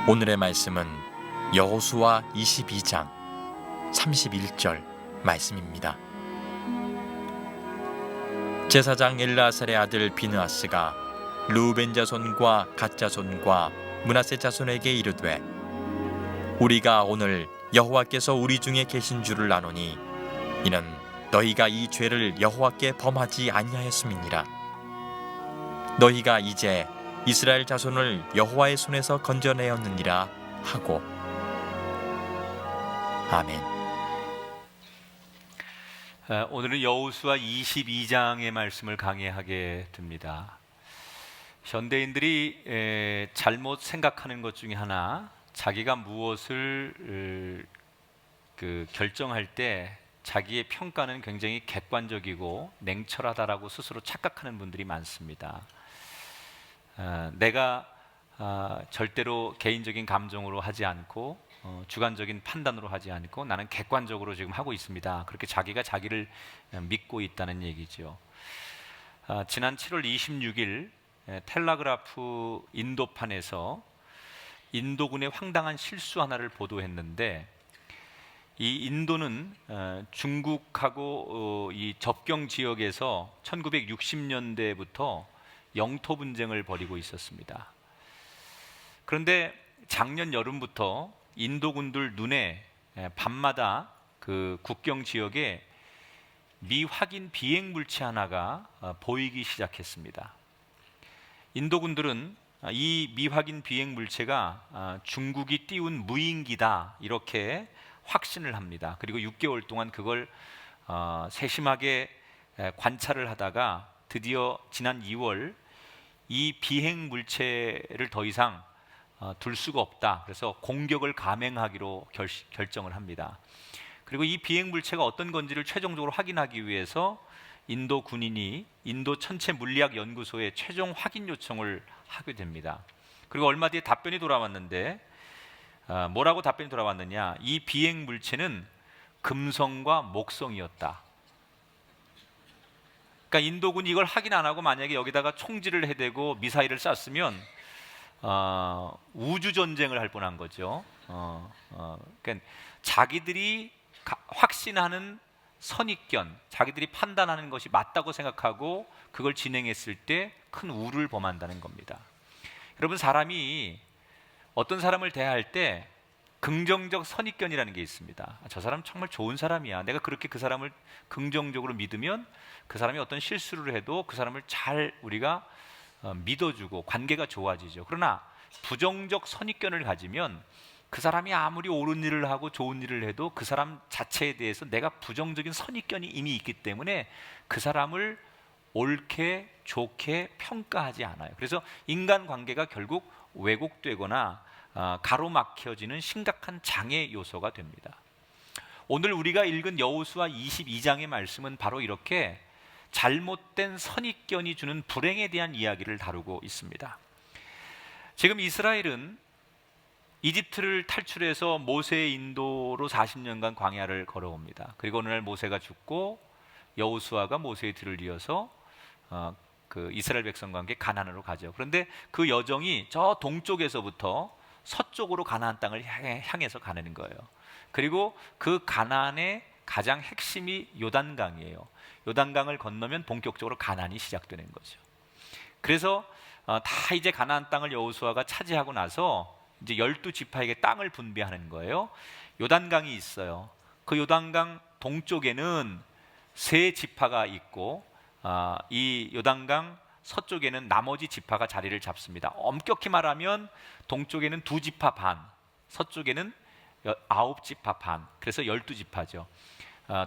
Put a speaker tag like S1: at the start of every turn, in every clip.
S1: 오늘의 말씀은 여호수아 22장 31절 말씀입니다. 제사장 엘르아살의 아들 비느하스가 르우벤 자손과 갓 자손과 므낫세 자손에게 이르되, 우리가 오늘 여호와께서 우리 중에 계신 줄을 아노니 이는 너희가 이 죄를 여호와께 범하지 아니하였음이니라. 너희가 이제 이스라엘 자손을 여호와의 손에서 건져내었느니라 하고. 아멘.
S2: 오늘은 여호수아 22장의 말씀을 강해하게 됩니다. 현대인들이 잘못 생각하는 것 중에 하나, 자기가 무엇을 결정할 때 자기의 평가는 굉장히 객관적이고 냉철하다라고 스스로 착각하는 분들이 많습니다. 내가 절대로 개인적인 감정으로 하지 않고 주관적인 판단으로 하지 않고 나는 객관적으로 지금 하고 있습니다. 그렇게 자기가 자기를 믿고 있다는 얘기죠. 지난 7월 26일 텔레그라프 인도판에서 인도군의 황당한 실수 하나를 보도했는데, 이 인도는 중국하고 이 접경 지역에서 1960년대부터 영토 분쟁을 벌이고 있었습니다. 그런데 작년 여름부터 인도군들 눈에 밤마다 그 국경 지역에 미확인 비행 물체 하나가 보이기 시작했습니다. 인도군들은 이 미확인 비행 물체가 중국이 띄운 무인기다 이렇게 확신을 합니다. 그리고 6개월 동안 그걸 세심하게 관찰을 하다가 드디어 지난 2월 이 비행 물체를 더 이상 둘 수가 없다. 그래서 공격을 감행하기로 결정을 합니다. 그리고 이 비행 물체가 어떤 건지를 최종적으로 확인하기 위해서 인도 군인이 인도 천체 물리학 연구소에 최종 확인 요청을 하게 됩니다. 그리고 얼마 뒤에 답변이 돌아왔는데, 뭐라고 답변이 돌아왔느냐? 이 비행 물체는 금성과 목성이었다. 그러니까 인도군이 이걸 확인 안 하고 만약에 여기다가 총질을 해대고 미사일을 쐈으면 우주 전쟁을 할 뻔한 거죠. 그러니까 자기들이 확신하는 선입견, 자기들이 판단하는 것이 맞다고 생각하고 그걸 진행했을 때 큰 우를 범한다는 겁니다. 여러분, 사람이 어떤 사람을 대할 때 긍정적 선입견이라는 게 있습니다. 저 사람 정말 좋은 사람이야. 내가 그렇게 그 사람을 긍정적으로 믿으면 그 사람이 어떤 실수를 해도 그 사람을 잘 우리가 믿어주고 관계가 좋아지죠. 그러나 부정적 선입견을 가지면 그 사람이 아무리 옳은 일을 하고 좋은 일을 해도 그 사람 자체에 대해서 내가 부정적인 선입견이 이미 있기 때문에 그 사람을 옳게 좋게 평가하지 않아요. 그래서 인간관계가 결국 왜곡되거나 가로막혀지는 심각한 장애 요소가 됩니다. 오늘 우리가 읽은 여호수아 22장의 말씀은 바로 이렇게 잘못된 선입견이 주는 불행에 대한 이야기를 다루고 있습니다. 지금 이스라엘은 이집트를 탈출해서 모세의 인도로 40년간 광야를 걸어옵니다. 그리고 어느 날 모세가 죽고 여호수아가 모세의 뒤를 이어서 그 이스라엘 백성과 함께 가나안으로 가죠. 그런데 그 여정이 저 동쪽에서부터 서쪽으로 가나안 땅을 향해서 가는 거예요. 그리고 그 가나안의 가장 핵심이 요단강이에요. 요단강을 건너면 본격적으로 가나안이 시작되는 거죠. 그래서 다 이제 가나안 땅을 여호수아가 차지하고 나서 이제 12지파에게 땅을 분배하는 거예요. 요단강이 있어요. 그 요단강 동쪽에는 세 지파가 있고 이 요단강 서쪽에는 나머지 지파가 자리를 잡습니다. 엄격히 말하면 동쪽에는 2지파 반, 서쪽에는 9지파 반, 그래서 12지파죠.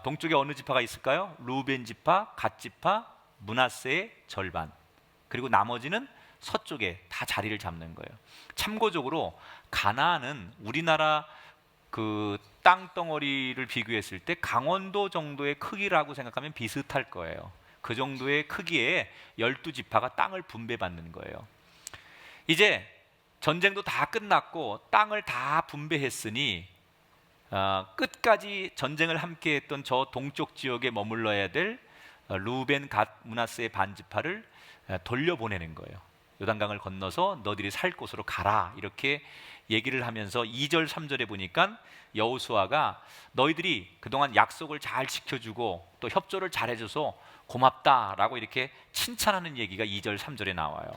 S2: 동쪽에 어느 지파가 있을까요? 르우벤 지파, 갓 지파, 므낫세의 절반, 그리고 나머지는 서쪽에 다 자리를 잡는 거예요. 참고적으로 가나안은 우리나라 그 땅덩어리를 비교했을 때 강원도 정도의 크기라고 생각하면 비슷할 거예요. 그 정도의 크기에 12지파가 땅을 분배받는 거예요. 이제 전쟁도 다 끝났고 땅을 다 분배했으니 끝까지 전쟁을 함께했던 저 동쪽 지역에 머물러야 될 르우벤, 갓, 므낫세의 반지파를 돌려보내는 거예요. 요단강을 건너서 너희들이 살 곳으로 가라 이렇게 얘기를 하면서 2절 3절에 보니까 여호수아가 너희들이 그동안 약속을 잘 지켜주고 또 협조를 잘해줘서 고맙다라고 이렇게 칭찬하는 얘기가 2절 3절에 나와요.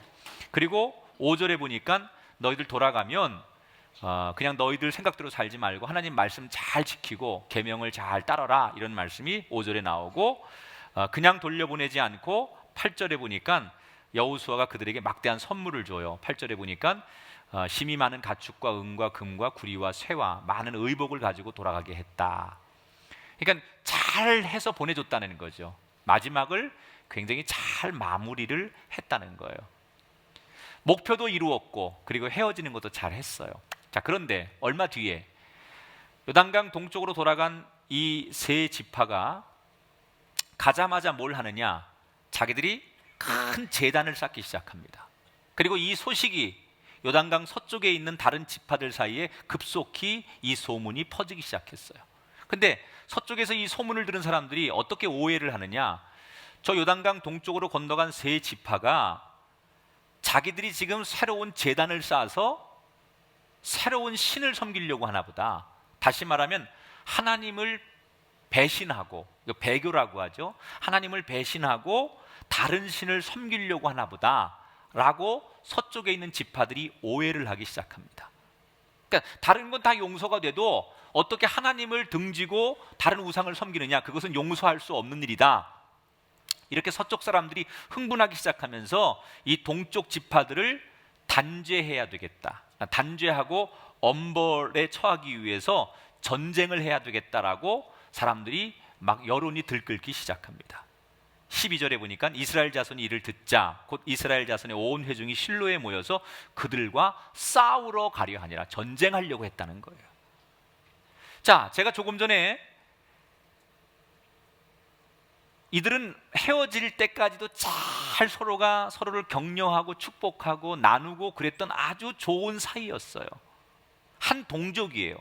S2: 그리고 5절에 보니까 너희들 돌아가면 그냥 너희들 생각대로 살지 말고 하나님 말씀 잘 지키고 계명을 잘 따라라 이런 말씀이 5절에 나오고 그냥 돌려보내지 않고 8절에 보니까 여호수아가 그들에게 막대한 선물을 줘요. 8절에 보니까 심이 많은 가축과 은과 금과 구리와 쇠와 많은 의복을 가지고 돌아가게 했다. 그러니까 잘 해서 보내줬다는 거죠. 마지막을 굉장히 잘 마무리를 했다는 거예요. 목표도 이루었고 그리고 헤어지는 것도 잘 했어요. 자, 그런데 얼마 뒤에 요단강 동쪽으로 돌아간 이 세 지파가 가자마자 뭘 하느냐? 자기들이 큰 제단을 쌓기 시작합니다. 그리고 이 소식이 요단강 서쪽에 있는 다른 지파들 사이에 급속히 이 소문이 퍼지기 시작했어요. 근데 서쪽에서 이 소문을 들은 사람들이 어떻게 오해를 하느냐? 저 요단강 동쪽으로 건너간 세 지파가 자기들이 지금 새로운 제단을 쌓아서 새로운 신을 섬기려고 하나 보다. 다시 말하면 하나님을 배신하고, 배교라고 하죠. 하나님을 배신하고 다른 신을 섬기려고 하나 보다 라고 서쪽에 있는 지파들이 오해를 하기 시작합니다. 그러니까 다른 건 다 용서가 돼도 어떻게 하나님을 등지고 다른 우상을 섬기느냐, 그것은 용서할 수 없는 일이다. 이렇게 서쪽 사람들이 흥분하기 시작하면서 이 동쪽 지파들을 단죄해야 되겠다, 단죄하고 엄벌에 처하기 위해서 전쟁을 해야 되겠다라고 사람들이 막 여론이 들끓기 시작합니다. 12절에 보니까 이스라엘 자손이 이를 듣자 곧 이스라엘 자손의 온 회중이 실로에 모여서 그들과 싸우러 가려 하니라. 전쟁하려고 했다는 거예요. 자, 제가 조금 전에 이들은 헤어질 때까지도 잘 서로가 서로를 격려하고 축복하고 나누고 그랬던 아주 좋은 사이였어요. 한 동족이에요.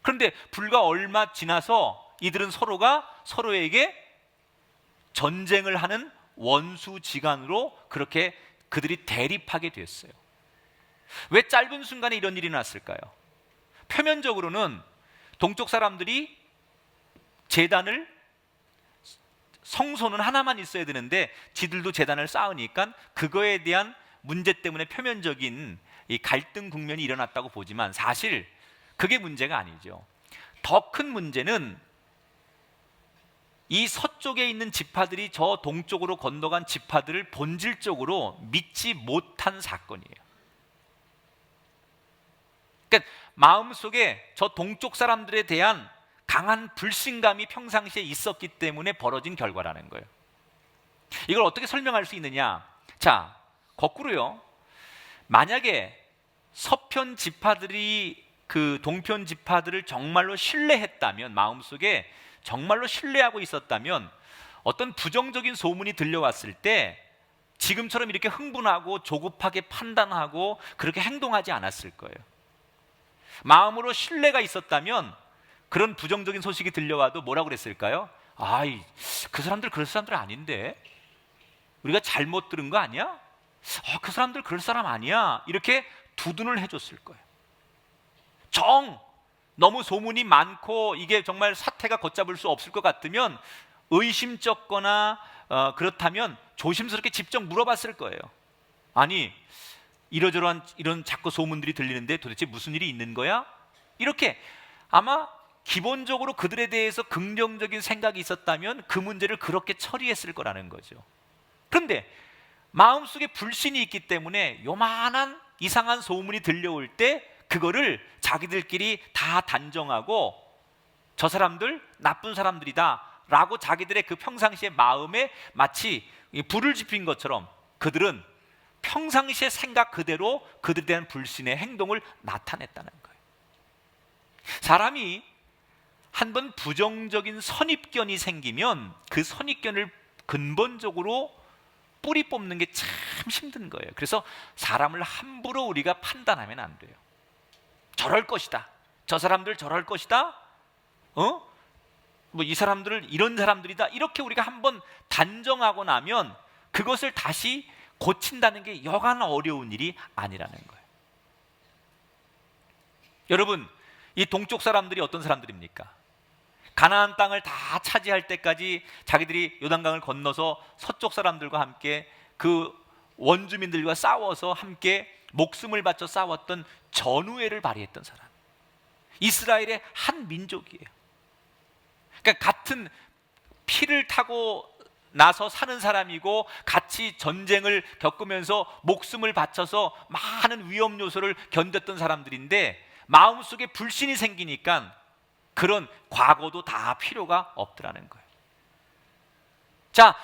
S2: 그런데 불과 얼마 지나서 이들은 서로가 서로에게 전쟁을 하는 원수지간으로 그렇게 그들이 대립하게 됐어요. 왜 짧은 순간에 이런 일이 났을까요? 표면적으로는 동쪽 사람들이 제단을, 성소는 하나만 있어야 되는데 지들도 제단을 쌓으니까 그거에 대한 문제 때문에 표면적인 이 갈등 국면이 일어났다고 보지만 사실 그게 문제가 아니죠. 더 큰 문제는 이 서쪽에 있는 지파들이 저 동쪽으로 건너간 지파들을 본질적으로 믿지 못한 사건이에요. 그러니까 마음속에 저 동쪽 사람들에 대한 강한 불신감이 평상시에 있었기 때문에 벌어진 결과라는 거예요. 이걸 어떻게 설명할 수 있느냐? 자, 거꾸로요. 만약에 서편 지파들이 그 동편 지파들을 정말로 신뢰했다면, 마음속에 정말로 신뢰하고 있었다면 어떤 부정적인 소문이 들려왔을 때 지금처럼 이렇게 흥분하고 조급하게 판단하고 그렇게 행동하지 않았을 거예요. 마음으로 신뢰가 있었다면 그런 부정적인 소식이 들려와도 뭐라고 그랬을까요? 아이, 그 사람들 그럴 사람들 아닌데, 우리가 잘못 들은 거 아니야? 그 사람들 그럴 사람 아니야, 이렇게 두둔을 해줬을 거예요. 너무 소문이 많고 이게 정말 사태가 걷잡을 수 없을 것 같으면 의심쩍거나 그렇다면 조심스럽게 직접 물어봤을 거예요. 아니, 이러저러한 이런 자꾸 소문들이 들리는데 도대체 무슨 일이 있는 거야? 이렇게 아마 기본적으로 그들에 대해서 긍정적인 생각이 있었다면 그 문제를 그렇게 처리했을 거라는 거죠. 그런데 마음속에 불신이 있기 때문에 요만한 이상한 소문이 들려올 때 그거를 자기들끼리 다 단정하고 저 사람들 나쁜 사람들이다 라고 자기들의 그 평상시의 마음에 마치 불을 지핀 것처럼 그들은 평상시의 생각 그대로 그들에 대한 불신의 행동을 나타냈다는 거예요. 사람이 한번 부정적인 선입견이 생기면 그 선입견을 근본적으로 뿌리 뽑는 게 참 힘든 거예요. 그래서 사람을 함부로 우리가 판단하면 안 돼요. 저럴 것이다, 저 사람들 저럴 것이다, 뭐 이 사람들을 이런 사람들이다, 이렇게 우리가 한번 단정하고 나면 그것을 다시 고친다는 게 여간 어려운 일이 아니라는 거예요. 여러분, 이 동쪽 사람들이 어떤 사람들입니까? 가나안 땅을 다 차지할 때까지 자기들이 요단강을 건너서 서쪽 사람들과 함께 그 원주민들과 싸워서 함께 목숨을 바쳐 싸웠던 전우애를 발휘했던 사람, 이스라엘의 한 민족이에요. 그러니까 같은 피를 타고 나서 사는 사람이고 같이 전쟁을 겪으면서 목숨을 바쳐서 많은 위험 요소를 견뎠던 사람들인데 마음속에 불신이 생기니까 그런 과거도 다 필요가 없더라는 거예요. 자,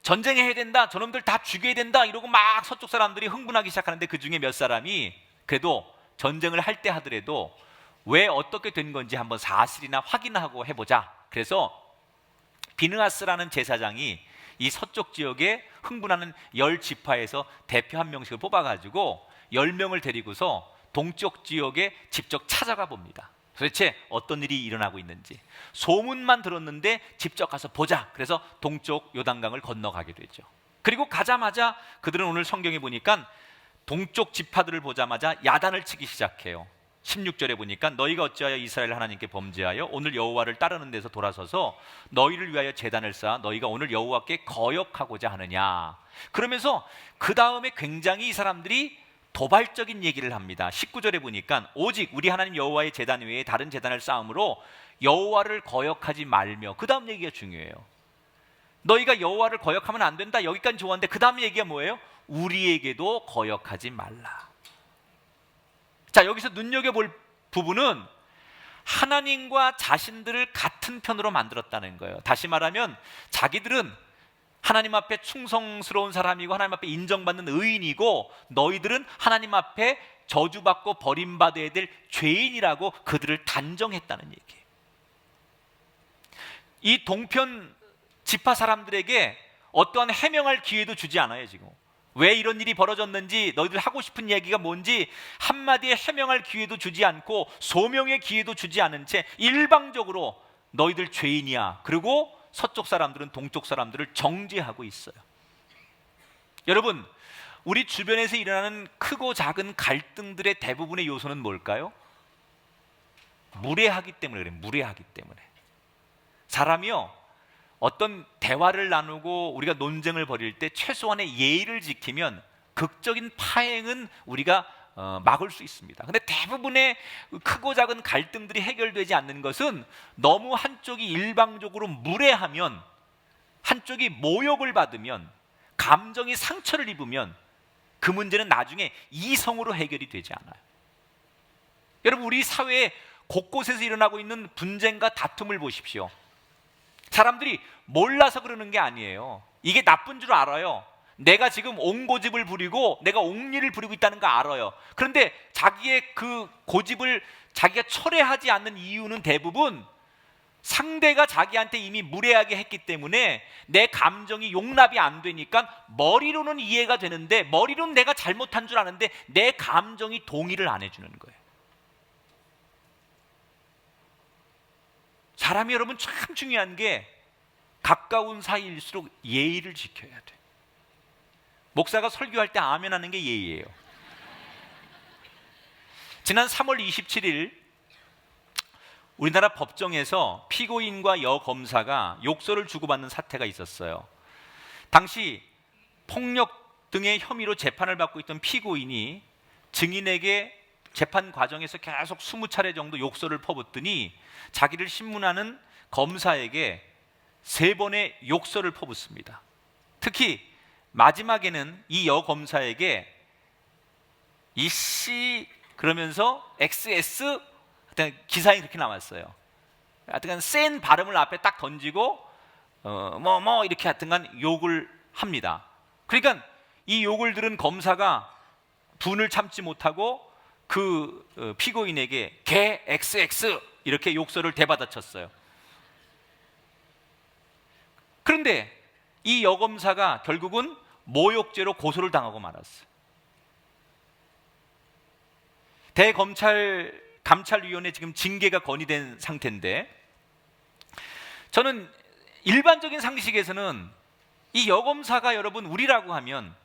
S2: 전쟁해야 된다, 저놈들 다 죽여야 된다 이러고 막 서쪽 사람들이 흥분하기 시작하는데 그 중에 몇 사람이 그래도 전쟁을 할 때 하더라도 왜 어떻게 된 건지 한번 사실이나 확인하고 해보자. 그래서 비느하스라는 제사장이 이 서쪽 지역에 흥분하는 10지파에서 대표 한 명씩을 뽑아가지고 10명을 데리고서 동쪽 지역에 직접 찾아가 봅니다. 도대체 어떤 일이 일어나고 있는지 소문만 들었는데 직접 가서 보자. 그래서 동쪽 요단강을 건너가게 되죠. 그리고 가자마자 그들은 오늘 성경에 보니까 동쪽 지파들을 보자마자 야단을 치기 시작해요. 16절에 보니까 너희가 어찌하여 이스라엘 하나님께 범죄하여 오늘 여호와를 따르는 데서 돌아서서 너희를 위하여 제단을 쌓아 너희가 오늘 여호와께 거역하고자 하느냐. 그러면서 그 다음에 굉장히 이 사람들이 도발적인 얘기를 합니다. 19절에 보니까 오직 우리 하나님 여호와의 제단 외에 다른 제단을 쌓음으로 여호와를 거역하지 말며, 그 다음 얘기가 중요해요. 너희가 여호와를 거역하면 안 된다, 여기까지 좋았는데 그 다음 얘기가 뭐예요? 우리에게도 거역하지 말라. 자, 여기서 눈여겨볼 부분은 하나님과 자신들을 같은 편으로 만들었다는 거예요. 다시 말하면 자기들은 하나님 앞에 충성스러운 사람이고 하나님 앞에 인정받는 의인이고 너희들은 하나님 앞에 저주받고 버림받아야 될 죄인이라고 그들을 단정했다는 얘기예요. 이 동편 지파 사람들에게 어떠한 해명할 기회도 주지 않아요. 지금 왜 이런 일이 벌어졌는지, 너희들 하고 싶은 얘기가 뭔지 한마디의 해명할 기회도 주지 않고 소명의 기회도 주지 않은 채 일방적으로 너희들 죄인이야, 그리고 서쪽 사람들은 동쪽 사람들을 정죄하고 있어요. 여러분, 우리 주변에서 일어나는 크고 작은 갈등들의 대부분의 요소는 뭘까요? 무례하기 때문에 그래요. 무례하기 때문에. 사람이요, 어떤 대화를 나누고 우리가 논쟁을 벌일 때 최소한의 예의를 지키면 극적인 파행은 우리가 막을 수 있습니다. 근데 대부분의 크고 작은 갈등들이 해결되지 않는 것은 너무 한쪽이 일방적으로 무례하면, 한쪽이 모욕을 받으면, 감정이 상처를 입으면 그 문제는 나중에 이성으로 해결이 되지 않아요. 여러분, 우리 사회에 곳곳에서 일어나고 있는 분쟁과 다툼을 보십시오. 사람들이 몰라서 그러는 게 아니에요. 이게 나쁜 줄 알아요. 내가 지금 옹고집을 부리고 내가 옹리를 부리고 있다는 거 알아요. 그런데 자기의 그 고집을 자기가 철회하지 않는 이유는 대부분 상대가 자기한테 이미 무례하게 했기 때문에 내 감정이 용납이 안 되니까 머리로는 이해가 되는데, 머리로는 내가 잘못한 줄 아는데 내 감정이 동의를 안 해주는 거예요. 사람이 여러분 참 중요한 게 가까운 사이일수록 예의를 지켜야 돼. 목사가 설교할 때 아멘 하는 게 예의예요. 지난 3월 27일 우리나라 법정에서 피고인과 여검사가 욕설을 주고받는 사태가 있었어요. 당시 폭력 등의 혐의로 재판을 받고 있던 피고인이 증인에게 재판 과정에서 계속 20차례 정도 욕설을 퍼붓더니 자기를 신문하는 검사에게 3번의 욕설을 퍼붓습니다. 특히 마지막에는 이 여검사에게 이씨 그러면서 XS, 하여튼 기사에 그렇게 나왔어요. 하여튼 센 발음을 앞에 딱 던지고 이렇게 하여튼간 욕을 합니다. 그러니까 이 욕을 들은 검사가 분을 참지 못하고 그 피고인에게 개 XX 이렇게 욕설을 대받아쳤어요. 그런데 이 여검사가 결국은 모욕죄로 고소를 당하고 말았어요. 감찰위원회 지금 징계가 건의된 상태인데, 저는 일반적인 상식에서는 이 여검사가 여러분 우리라고 하면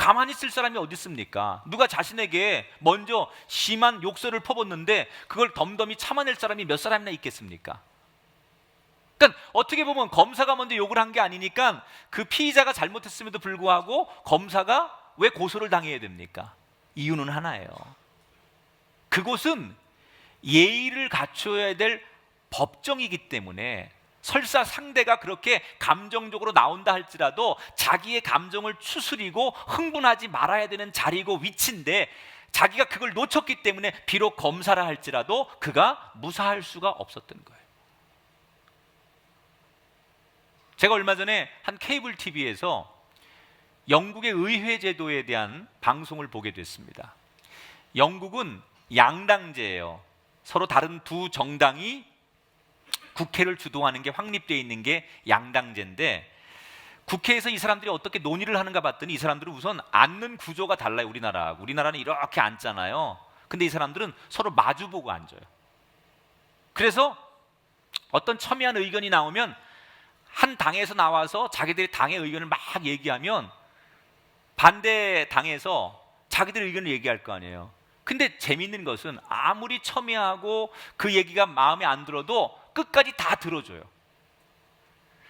S2: 가만히 있을 사람이 어디 있습니까? 누가 자신에게 먼저 심한 욕설을 퍼붓는데 그걸 덤덤히 참아낼 사람이 몇 사람이나 있겠습니까? 그러니까 어떻게 보면 검사가 먼저 욕을 한 게 아니니까 그 피의자가 잘못했음에도 불구하고 검사가 왜 고소를 당해야 됩니까? 이유는 하나예요. 그곳은 예의를 갖춰야 될 법정이기 때문에 설사 상대가 그렇게 감정적으로 나온다 할지라도 자기의 감정을 추스리고 흥분하지 말아야 되는 자리고 위치인데 자기가 그걸 놓쳤기 때문에 비록 검사라 할지라도 그가 무사할 수가 없었던 거예요. 제가 얼마 전에 한 케이블 TV에서 영국의 의회 제도에 대한 방송을 보게 됐습니다. 영국은 양당제예요. 서로 다른 두 정당이 국회를 주도하는 게 확립되어 있는 게 양당제인데 국회에서 이 사람들이 어떻게 논의를 하는가 봤더니 이 사람들은 우선 앉는 구조가 달라요. 우리나라하고. 우리나라는 이렇게 앉잖아요. 근데 이 사람들은 서로 마주보고 앉아요. 그래서 어떤 첨예한 의견이 나오면 한 당에서 나와서 자기들이 당의 의견을 막 얘기하면 반대 당에서 자기들 의견을 얘기할 거 아니에요. 근데 재밌는 것은 아무리 첨예하고 그 얘기가 마음에 안 들어도 끝까지 다 들어줘요.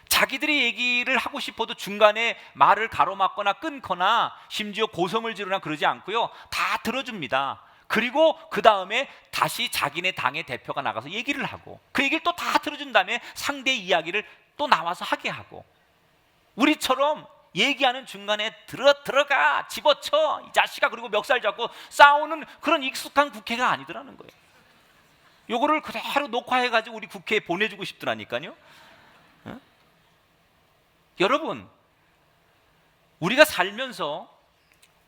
S2: 자기들이 얘기를 하고 싶어도 중간에 말을 가로막거나 끊거나 심지어 고성을 지르거나 그러지 않고요. 다 들어줍니다. 그리고 그 다음에 다시 자기네 당의 대표가 나가서 얘기를 하고 그 얘기를 또 다 들어준 다음에 상대의 이야기를 또 나와서 하게 하고 우리처럼 얘기하는 중간에 들어가 집어쳐 이 자식아 그리고 멱살 잡고 싸우는 그런 익숙한 국회가 아니더라는 거예요. 요거를 그대로 녹화해가지고 우리 국회에 보내주고 싶더라니까요. 어? 여러분 우리가 살면서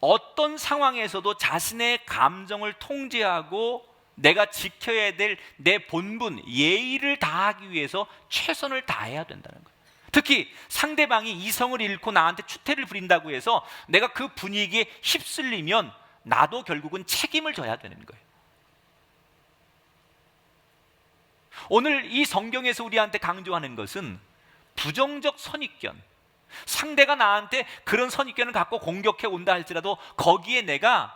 S2: 어떤 상황에서도 자신의 감정을 통제하고 내가 지켜야 될 내 본분, 예의를 다하기 위해서 최선을 다해야 된다는 거예요. 특히 상대방이 이성을 잃고 나한테 추태를 부린다고 해서 내가 그 분위기에 휩쓸리면 나도 결국은 책임을 져야 되는 거예요. 오늘 이 성경에서 우리한테 강조하는 것은 부정적 선입견, 상대가 나한테 그런 선입견을 갖고 공격해 온다 할지라도 거기에 내가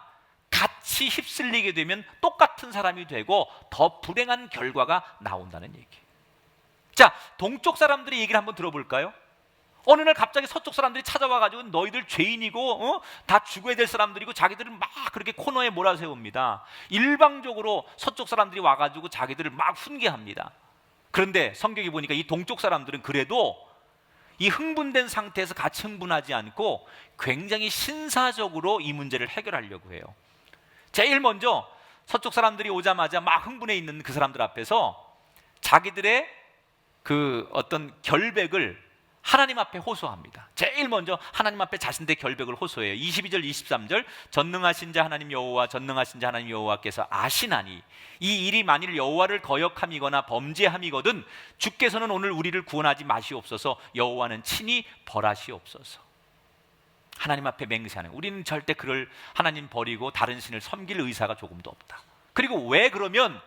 S2: 같이 휩쓸리게 되면 똑같은 사람이 되고 더 불행한 결과가 나온다는 얘기예요. 자, 동쪽 사람들의 얘기를 한번 들어볼까요? 어느 날 갑자기 서쪽 사람들이 찾아와가지고 너희들 죄인이고 다 죽어야 될 사람들이고 자기들은 막 그렇게 코너에 몰아세웁니다. 일방적으로 서쪽 사람들이 와가지고 자기들을 막 훈계합니다. 그런데 성경이 보니까 이 동쪽 사람들은 그래도 이 흥분된 상태에서 같이 흥분하지 않고 굉장히 신사적으로 이 문제를 해결하려고 해요. 제일 먼저 서쪽 사람들이 오자마자 막 흥분해 있는 그 사람들 앞에서 자기들의 그 어떤 결백을 하나님 앞에 호소합니다. 제일 먼저 하나님 앞에 자신들의 결백을 호소해요. 22절 23절 전능하신 자 하나님 여호와 전능하신 자 하나님 여호와께서 아시나니 이 일이 만일 여호와를 거역함이거나 범죄함이거든 주께서는 오늘 우리를 구원하지 마시옵소서. 여호와는 친히 벌하시옵소서. 하나님 앞에 맹세하는, 우리는 절대 그럴 하나님 버리고 다른 신을 섬길 의사가 조금도 없다. 그리고 왜 그러면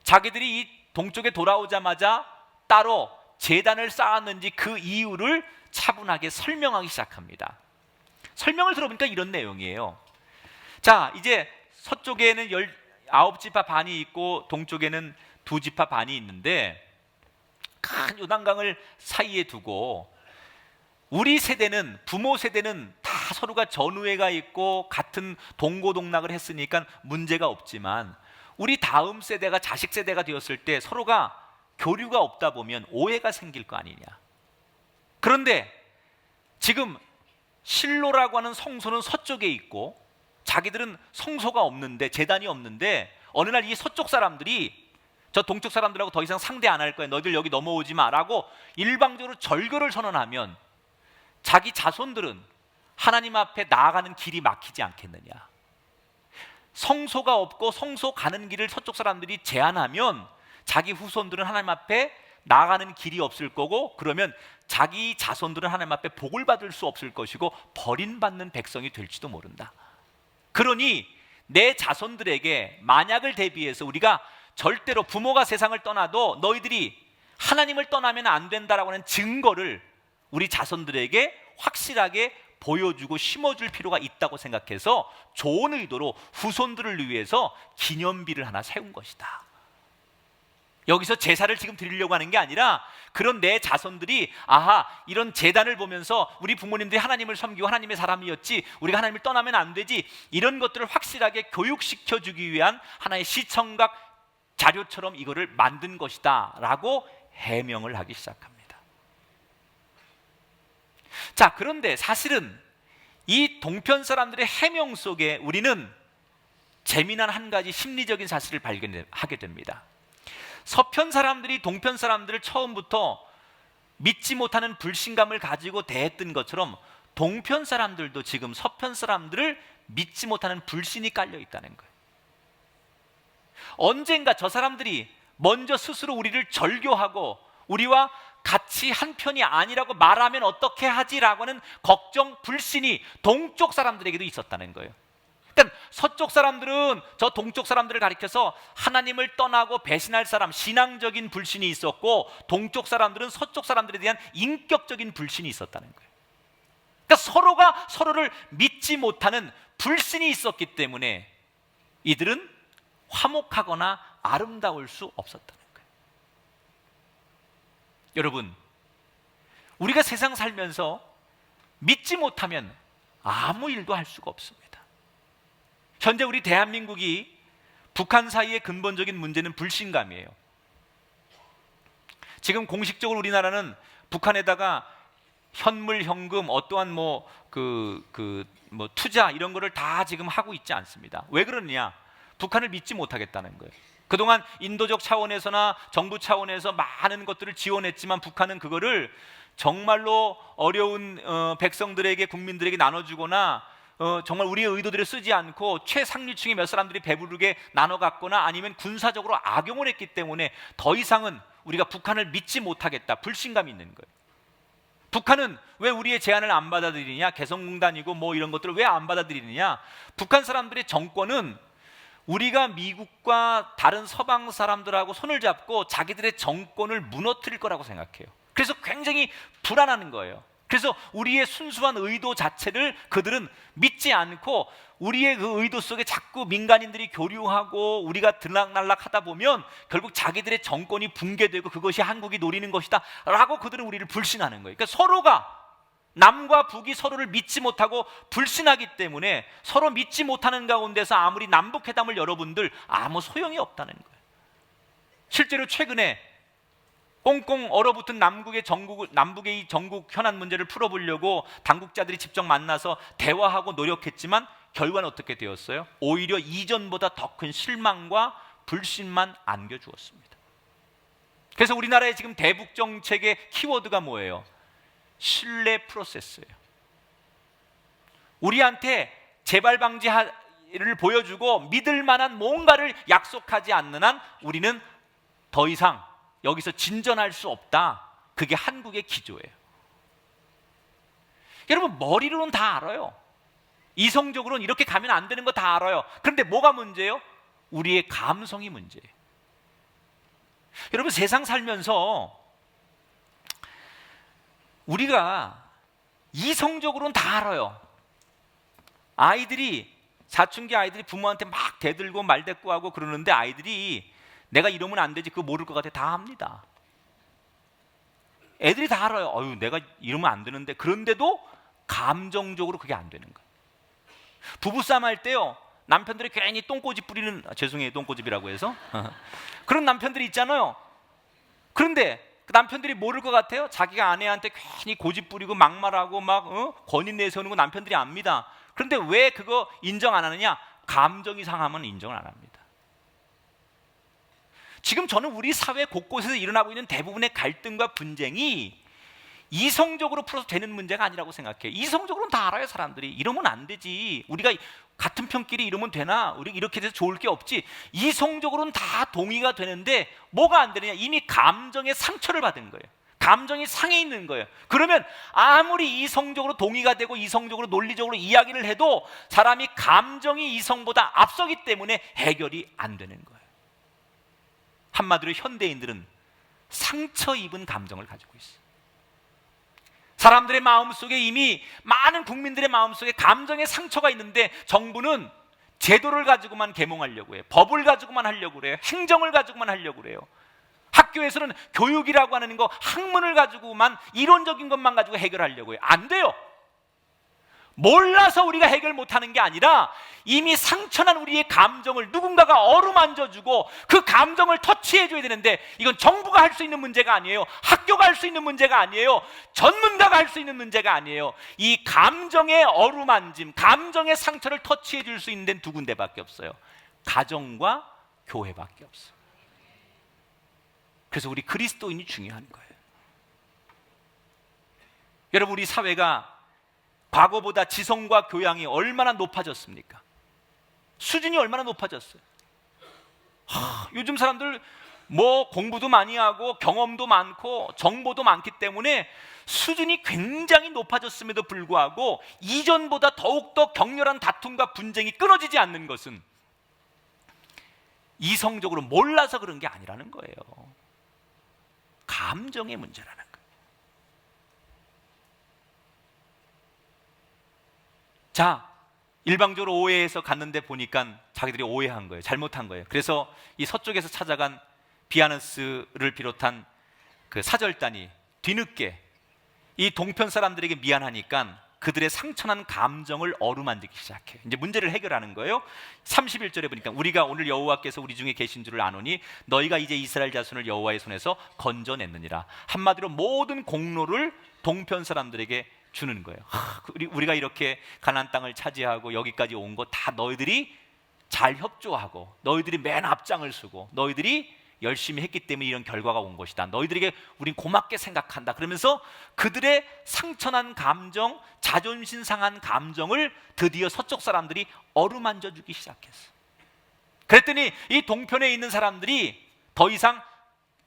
S2: 자기들이 이 동쪽에 돌아오자마자 따로 제단을 쌓았는지 그 이유를 차분하게 설명하기 시작합니다. 설명을 들어보니까 이런 내용이에요. 자, 이제 서쪽에는 19지파 반이 있고 동쪽에는 2지파 반이 있는데 큰 요단강을 사이에 두고 우리 세대는, 부모 세대는 다 서로가 전우애가 있고 같은 동고동락을 했으니까 문제가 없지만 우리 다음 세대가 자식 세대가 되었을 때 서로가 교류가 없다 보면 오해가 생길 거 아니냐. 그런데 지금 실로라고 하는 성소는 서쪽에 있고 자기들은 성소가 없는데, 제단이 없는데 어느 날 이 서쪽 사람들이 저 동쪽 사람들하고 더 이상 상대 안 할 거야, 너희들 여기 넘어오지 마라고 일방적으로 절교를 선언하면 자기 자손들은 하나님 앞에 나아가는 길이 막히지 않겠느냐. 성소가 없고 성소 가는 길을 서쪽 사람들이 제한하면 자기 후손들은 하나님 앞에 나아가는 길이 없을 거고, 그러면 자기 자손들은 하나님 앞에 복을 받을 수 없을 것이고 버림받는 백성이 될지도 모른다. 그러니 내 자손들에게 만약을 대비해서 우리가 절대로 부모가 세상을 떠나도 너희들이 하나님을 떠나면 안 된다라고 하는 증거를 우리 자손들에게 확실하게 보여주고 심어줄 필요가 있다고 생각해서 좋은 의도로 후손들을 위해서 기념비를 하나 세운 것이다. 여기서 제사를 지금 드리려고 하는 게 아니라 그런 내 자손들이 아하, 이런 제단을 보면서 우리 부모님들이 하나님을 섬기고 하나님의 사람이었지, 우리가 하나님을 떠나면 안 되지, 이런 것들을 확실하게 교육시켜주기 위한 하나의 시청각 자료처럼 이거를 만든 것이다 라고 해명을 하기 시작합니다. 자, 그런데 사실은 이 동편 사람들의 해명 속에 우리는 재미난 한 가지 심리적인 사실을 발견하게 됩니다. 서편 사람들이 동편 사람들을 처음부터 믿지 못하는 불신감을 가지고 대했던 것처럼 동편 사람들도 지금 서편 사람들을 믿지 못하는 불신이 깔려 있다는 거예요. 언젠가 저 사람들이 먼저 스스로 우리를 절교하고 우리와 같이 한 편이 아니라고 말하면 어떻게 하지라고 하는 걱정, 불신이 동쪽 사람들에게도 있었다는 거예요. 그러니까 서쪽 사람들은 저 동쪽 사람들을 가리켜서 하나님을 떠나고 배신할 사람, 신앙적인 불신이 있었고, 동쪽 사람들은 서쪽 사람들에 대한 인격적인 불신이 있었다는 거예요. 그러니까 서로가 서로를 믿지 못하는 불신이 있었기 때문에 이들은 화목하거나 아름다울 수 없었다는 거예요. 여러분, 우리가 세상 살면서 믿지 못하면 아무 일도 할 수가 없습니다. 현재 우리 대한민국이 북한 사이의 근본적인 문제는 불신감이에요. 지금 공식적으로 우리나라는 북한에다가 현물, 현금, 어떠한 투자 이런 거를 다 지금 하고 있지 않습니다. 왜 그러느냐? 북한을 믿지 못하겠다는 거예요. 그동안 인도적 차원에서나 정부 차원에서 많은 것들을 지원했지만 북한은 그거를 정말로 어려운 백성들에게, 국민들에게 나눠주거나 정말 우리의 의도대로 쓰지 않고 최상류층의 몇 사람들이 배부르게 나눠 갖거나 아니면 군사적으로 악용을 했기 때문에 더 이상은 우리가 북한을 믿지 못하겠다, 불신감이 있는 거예요. 북한은 왜 우리의 제안을 안 받아들이냐, 개성공단이고 뭐 이런 것들을 왜 안 받아들이느냐, 북한 사람들의 정권은 우리가 미국과 다른 서방 사람들하고 손을 잡고 자기들의 정권을 무너뜨릴 거라고 생각해요. 그래서 굉장히 불안한 거예요. 그래서 우리의 순수한 의도 자체를 그들은 믿지 않고 우리의 그 의도 속에 자꾸 민간인들이 교류하고 우리가 들락날락 하다 보면 결국 자기들의 정권이 붕괴되고 그것이 한국이 노리는 것이다 라고 그들은 우리를 불신하는 거예요. 그러니까 서로가, 남과 북이 서로를 믿지 못하고 불신하기 때문에 서로 믿지 못하는 가운데서 아무리 남북회담을 여러분들 아무 소용이 없다는 거예요. 실제로 최근에 꽁꽁 얼어붙은 남북의 이 전국 현안 문제를 풀어보려고 당국자들이 직접 만나서 대화하고 노력했지만 결과는 어떻게 되었어요? 오히려 이전보다 더 큰 실망과 불신만 안겨주었습니다. 그래서 우리나라의 지금 대북 정책의 키워드가 뭐예요? 신뢰 프로세스예요. 우리한테 재발 방지를 보여주고 믿을 만한 뭔가를 약속하지 않는 한 우리는 더 이상 여기서 진전할 수 없다. 그게 한국의 기조예요. 여러분, 머리로는 다 알아요. 이성적으로는 이렇게 가면 안 되는 거 다 알아요. 그런데 뭐가 문제예요? 우리의 감성이 문제예요. 여러분, 세상 살면서 우리가 이성적으로는 다 알아요. 사춘기 아이들이 부모한테 막 대들고 말대꾸하고 그러는데 아이들이 내가 이러면 안 되지, 그거 모를 것 같아, 다 합니다. 애들이 다 알아요. 내가 이러면 안 되는데. 그런데도 감정적으로 그게 안 되는 거예요. 부부싸움 할 때요, 남편들이 괜히 똥꼬집 뿌리는, 죄송해요, 똥꼬집이라고 해서 그런 남편들이 있잖아요. 그런데 그 남편들이 모를 것 같아요? 자기가 아내한테 괜히 고집 부리고 막말하고 막 권위 내세우는 거 남편들이 압니다. 그런데 왜 그거 인정 안 하느냐? 감정이 상하면 인정을 안 합니다. 지금 저는 우리 사회 곳곳에서 일어나고 있는 대부분의 갈등과 분쟁이 이성적으로 풀어서 되는 문제가 아니라고 생각해요. 이성적으로는 다 알아요, 사람들이. 이러면 안 되지. 우리가 같은 편끼리 이러면 되나? 우리 이렇게 돼서 좋을 게 없지. 이성적으로는 다 동의가 되는데 뭐가 안 되느냐? 이미 감정의 상처를 받은 거예요. 감정이 상해 있는 거예요. 그러면 아무리 이성적으로 동의가 되고 이성적으로 논리적으로 이야기를 해도 사람이 감정이 이성보다 앞서기 때문에 해결이 안 되는 거예요. 한마디로 현대인들은 상처 입은 감정을 가지고 있어요. 사람들의 마음속에 이미 많은 국민들의 마음속에 감정의 상처가 있는데 정부는 제도를 가지고만 계몽하려고 해요. 법을 가지고만 하려고 그래요. 행정을 가지고만 하려고 그래요. 학교에서는 교육이라고 하는 거, 학문을 가지고만, 이론적인 것만 가지고 해결하려고 해요. 안 돼요. 몰라서 우리가 해결 못하는 게 아니라 이미 상처난 우리의 감정을 누군가가 어루만져주고 그 감정을 터치해줘야 되는데, 이건 정부가 할 수 있는 문제가 아니에요. 학교가 할 수 있는 문제가 아니에요. 전문가가 할 수 있는 문제가 아니에요. 이 감정의 어루만짐, 감정의 상처를 터치해줄 수 있는 데는 두 군데밖에 없어요. 가정과 교회밖에 없어요. 그래서 우리 그리스도인이 중요한 거예요. 여러분, 우리 사회가 과거보다 지성과 교양이 얼마나 높아졌습니까? 수준이 얼마나 높아졌어요? 요즘 사람들 뭐 공부도 많이 하고 경험도 많고 정보도 많기 때문에 수준이 굉장히 높아졌음에도 불구하고 이전보다 더욱더 격렬한 다툼과 분쟁이 끊어지지 않는 것은 이성적으로 몰라서 그런 게 아니라는 거예요. 감정의 문제라는 거예요. 자, 일방적으로 오해해서 갔는데 보니까 자기들이 오해한 거예요. 잘못한 거예요. 그래서 이 서쪽에서 찾아간 비아누스를 비롯한 그 사절단이 뒤늦게 이 동편 사람들에게 미안하니까 그들의 상처난 감정을 어루만지기 시작해요. 이제 문제를 해결하는 거예요. 31절에 보니까 우리가 오늘 여호와께서 우리 중에 계신 줄을 아노니 너희가 이제 이스라엘 자손을 여호와의 손에서 건져냈느니라. 한마디로 모든 공로를 동편 사람들에게 주는 거예요. 우리가 이렇게 가나안 땅을 차지하고 여기까지 온 거 다 너희들이 잘 협조하고 너희들이 맨 앞장을 서고 너희들이 열심히 했기 때문에 이런 결과가 온 것이다. 너희들에게 우린 고맙게 생각한다. 그러면서 그들의 상처난 감정, 자존심 상한 감정을 드디어 서쪽 사람들이 어루만져 주기 시작했어. 그랬더니 이 동편에 있는 사람들이 더 이상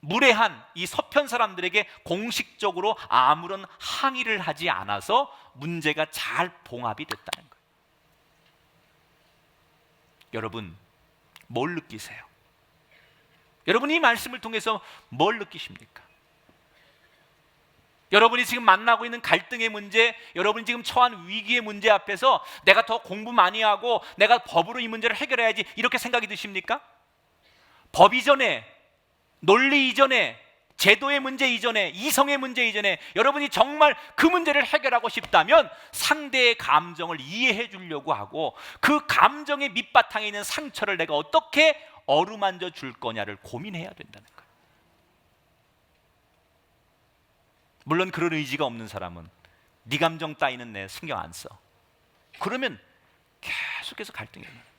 S2: 무례한 이 서편 사람들에게 공식적으로 아무런 항의를 하지 않아서 문제가 잘 봉합이 됐다는 거예요. 여러분, 뭘 느끼세요? 여러분이 이 말씀을 통해서 뭘 느끼십니까? 여러분이 지금 만나고 있는 갈등의 문제, 여러분이 지금 처한 위기의 문제 앞에서 내가 더 공부 많이 하고 내가 법으로 이 문제를 해결해야지 이렇게 생각이 드십니까? 법 이전에, 논리 이전에, 제도의 문제 이전에, 이성의 문제 이전에 여러분이 정말 그 문제를 해결하고 싶다면 상대의 감정을 이해해 주려고 하고 그 감정의 밑바탕에 있는 상처를 내가 어떻게 어루만져 줄 거냐를 고민해야 된다는 거예요. 물론 그런 의지가 없는 사람은 네 감정 따위는 내 신경 안 써. 그러면 계속해서 갈등이 일어나는 거예요.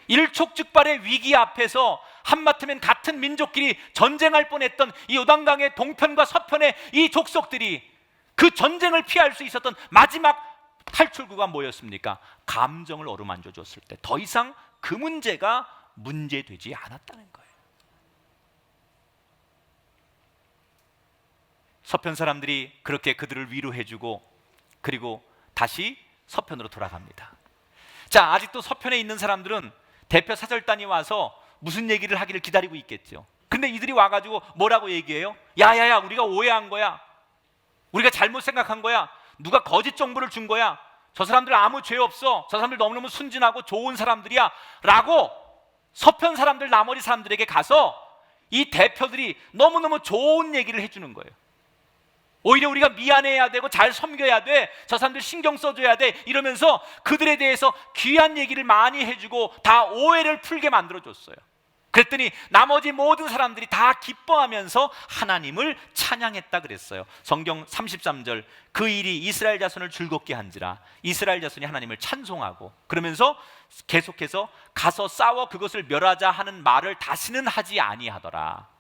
S2: 일촉즉발의 위기 앞에서 한마디면 같은 민족끼리 전쟁할 뻔했던 이 요단강의 동편과 서편의 이 족속들이 그 전쟁을 피할 수 있었던 마지막 탈출구가 뭐였습니까? 감정을 어루만져 줬을 때 더 이상 그 문제가 문제되지 않았다는 거예요. 서편 사람들이 그렇게 그들을 위로해주고 그리고 다시 서편으로 돌아갑니다. 자, 아직도 서편에 있는 사람들은 대표 사절단이 와서 무슨 얘기를 하기를 기다리고 있겠죠. 근데 이들이 와가지고 뭐라고 얘기해요? 야야야, 우리가 오해한 거야. 우리가 잘못 생각한 거야. 누가 거짓 정보를 준 거야. 저 사람들 아무 죄 없어. 저 사람들 너무너무 순진하고 좋은 사람들이야 라고 서편 사람들, 나머지 사람들에게 가서 이 대표들이 너무너무 좋은 얘기를 해주는 거예요. 오히려 우리가 미안해야 되고 잘 섬겨야 돼, 저 사람들 신경 써줘야 돼 이러면서 그들에 대해서 귀한 얘기를 많이 해주고 다 오해를 풀게 만들어줬어요. 그랬더니 나머지 모든 사람들이 다 기뻐하면서 하나님을 찬양했다 그랬어요. 성경 33절, 그 일이 이스라엘 자손을 즐겁게 한지라. 이스라엘 자손이 하나님을 찬송하고 그러면서 계속해서 가서 싸워 그것을 멸하자 하는 말을 다시는 하지 아니하더라.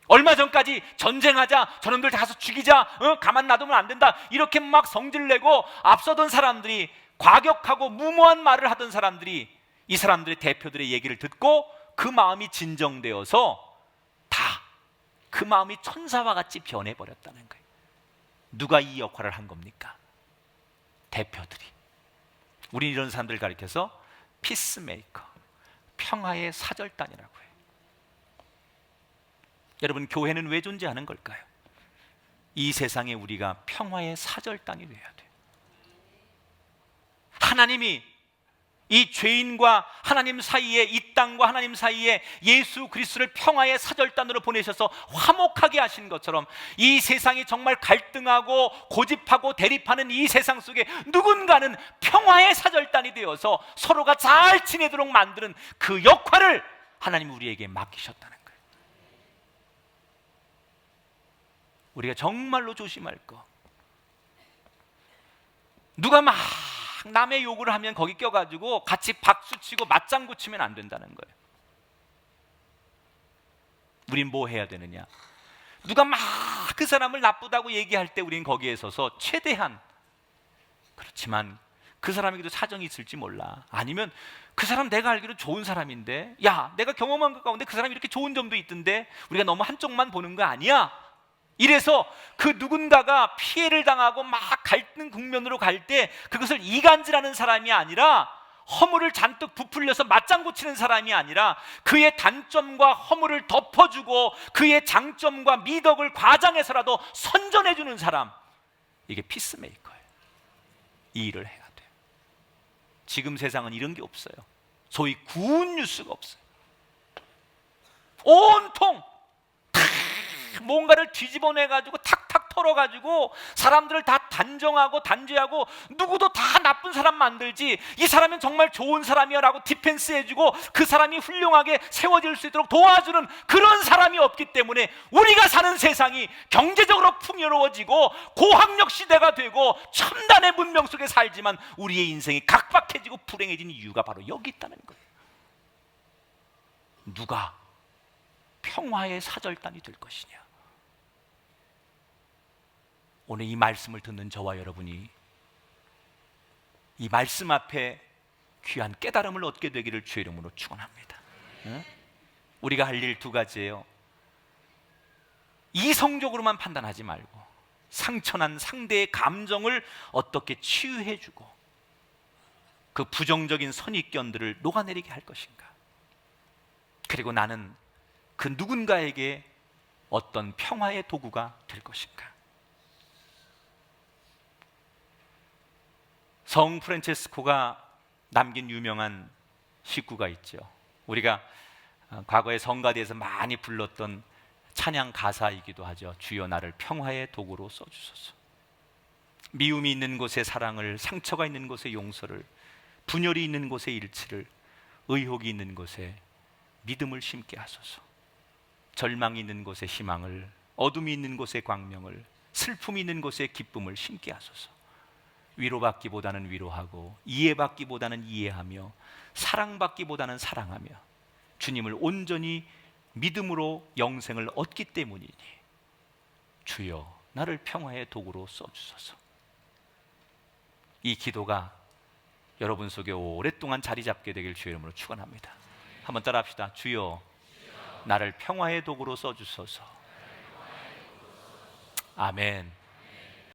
S2: 얼마 전까지 전쟁하자, 저놈들 가서 죽이자, 가만 놔두면 안 된다 이렇게 막 성질내고 앞서던 사람들이, 과격하고 무모한 말을 하던 사람들이 이 사람들의 대표들의 얘기를 듣고 그 마음이 진정되어서 다 그 마음이 천사와 같이 변해버렸다는 거예요. 누가 이 역할을 한 겁니까? 대표들이. 우리는 이런 사람들을 가리켜서 피스메이커, 평화의 사절단이라고 해요. 여러분, 교회는 왜 존재하는 걸까요? 이 세상에 우리가 평화의 사절단이 돼야 돼. 하나님이 이 죄인과 하나님 사이에, 이 땅과 하나님 사이에 예수 그리스도를 평화의 사절단으로 보내셔서 화목하게 하신 것처럼 이 세상이 정말 갈등하고 고집하고 대립하는 이 세상 속에 누군가는 평화의 사절단이 되어서 서로가 잘 지내도록 만드는 그 역할을 하나님이 우리에게 맡기셨다는 거예요. 우리가 정말로 조심할 거, 누가 막 남의 욕을 하면 거기 껴가지고 같이 박수치고 맞장구 치면 안 된다는 거예요. 우린 뭐 해야 되느냐? 누가 막 그 사람을 나쁘다고 얘기할 때 우린 거기에 서서 최대한, 그렇지만 그 사람에게도 사정이 있을지 몰라. 아니면 그 사람 내가 알기로 좋은 사람인데, 야, 내가 경험한 것 가운데 그 사람이 이렇게 좋은 점도 있던데 우리가 너무 한쪽만 보는 거 아니야? 이래서 그 누군가가 피해를 당하고 막 갈등 국면으로 갈 때 그것을 이간질하는 사람이 아니라, 허물을 잔뜩 부풀려서 맞장구 치는 사람이 아니라 그의 단점과 허물을 덮어주고 그의 장점과 미덕을 과장해서라도 선전해주는 사람, 이게 피스메이커예요. 이 일을 해야 돼요. 지금 세상은 이런 게 없어요. 소위 굿 뉴스가 없어요. 온통 뭔가를 뒤집어내가지고 탁탁 털어가지고 사람들을 다 단정하고 단죄하고 누구도 다 나쁜 사람 만들지, 이 사람은 정말 좋은 사람이야 라고 디펜스 해주고 그 사람이 훌륭하게 세워질 수 있도록 도와주는 그런 사람이 없기 때문에 우리가 사는 세상이 경제적으로 풍요로워지고 고학력 시대가 되고 첨단의 문명 속에 살지만 우리의 인생이 각박해지고 불행해진 이유가 바로 여기 있다는 거예요. 누가 평화의 사절단이 될 것이냐? 오늘 이 말씀을 듣는 저와 여러분이 이 말씀 앞에 귀한 깨달음을 얻게 되기를 주의 이름으로 축원합니다. 우리가 할 일 두 가지예요. 이성적으로만 판단하지 말고 상처난 상대의 감정을 어떻게 치유해주고 그 부정적인 선입견들을 녹아내리게 할 것인가. 그리고 나는 그 누군가에게 어떤 평화의 도구가 될 것인가. 성 프란체스코가 남긴 유명한 시구가 있죠. 우리가 과거에 성가대에서 많이 불렀던 찬양 가사이기도 하죠. 주여 나를 평화의 도구로 써주소서. 미움이 있는 곳에 사랑을, 상처가 있는 곳에 용서를, 분열이 있는 곳에 일치를, 의혹이 있는 곳에 믿음을 심게 하소서. 절망이 있는 곳에 희망을, 어둠이 있는 곳에 광명을, 슬픔이 있는 곳에 기쁨을 심게 하소서. 위로받기보다는 위로하고 이해받기보다는 이해하며 사랑받기보다는 사랑하며 주님을 온전히 믿음으로 영생을 얻기 때문이니 주여 나를 평화의 도구로 써주소서. 이 기도가 여러분 속에 오랫동안 자리 잡게 되길 주의 이름으로 축원합니다. 한번 따라합시다. 주여 나를 평화의 도구로 써주소서. 아멘.